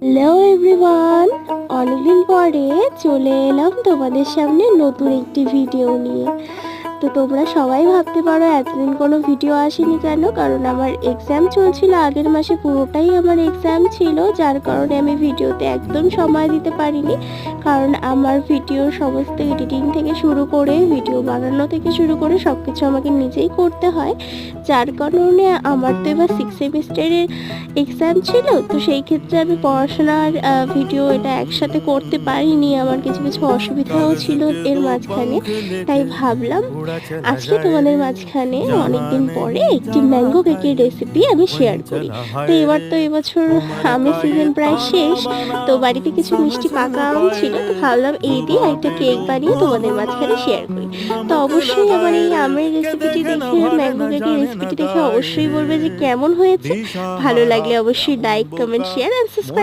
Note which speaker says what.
Speaker 1: Hello everyone, অনেকদিন পরে চলে এলাম তোমাদের সামনে নতুন একটি ভিডিও নিয়ে। তো তোমরা সবাই ভাবতে পারো এতদিন কোনো ভিডিও আসেনি কেন, কারণ আমার এক্সাম চলছিল, আগের মাসে পুরোটাই আমার এক্সাম ছিল, যার কারণে আমি ভিডিওতে একদম সময় দিতে পারিনি। কারণ আমার ভিডিও সমস্ত এডিটিং থেকে শুরু করে ভিডিও বানানো থেকে শুরু করে সব কিছু আমাকে নিজেই করতে হয়, যার কারণে আমার তো এবার 6 সেমিস্টারের এক্সাম ছিল। তো সেই ক্ষেত্রে আমি পড়াশোনার ভিডিও এটা একসাথে করতে পারিনি, আমার কিছু কিছু অসুবিধাও ছিল এর মাঝখানে। তাই ভাবলাম আজকে তোমাদের মাঝখানে অনেকদিন পরে একটি ম্যাঙ্গো কেকের রেসিপি আমি শেয়ার করি। তো এবার তো এবছর আমের সিজন প্রায় শেষ, তো বাড়িতে কিছু মিষ্টি পাকা আম ছিল, তো ভাবলাম এই দিয়ে একটা কেক বানিয়ে তোমাদের মাঝখানে শেয়ার করি। তো অবশ্যই আমার এই আমের রেসিপিটি দেখে, ম্যাঙ্গো কেকের রেসিপিটি দেখে অবশ্যই বলবে যে কেমন হয়েছে। ভালো লাগলে অবশ্যই like, comment, share and subscribe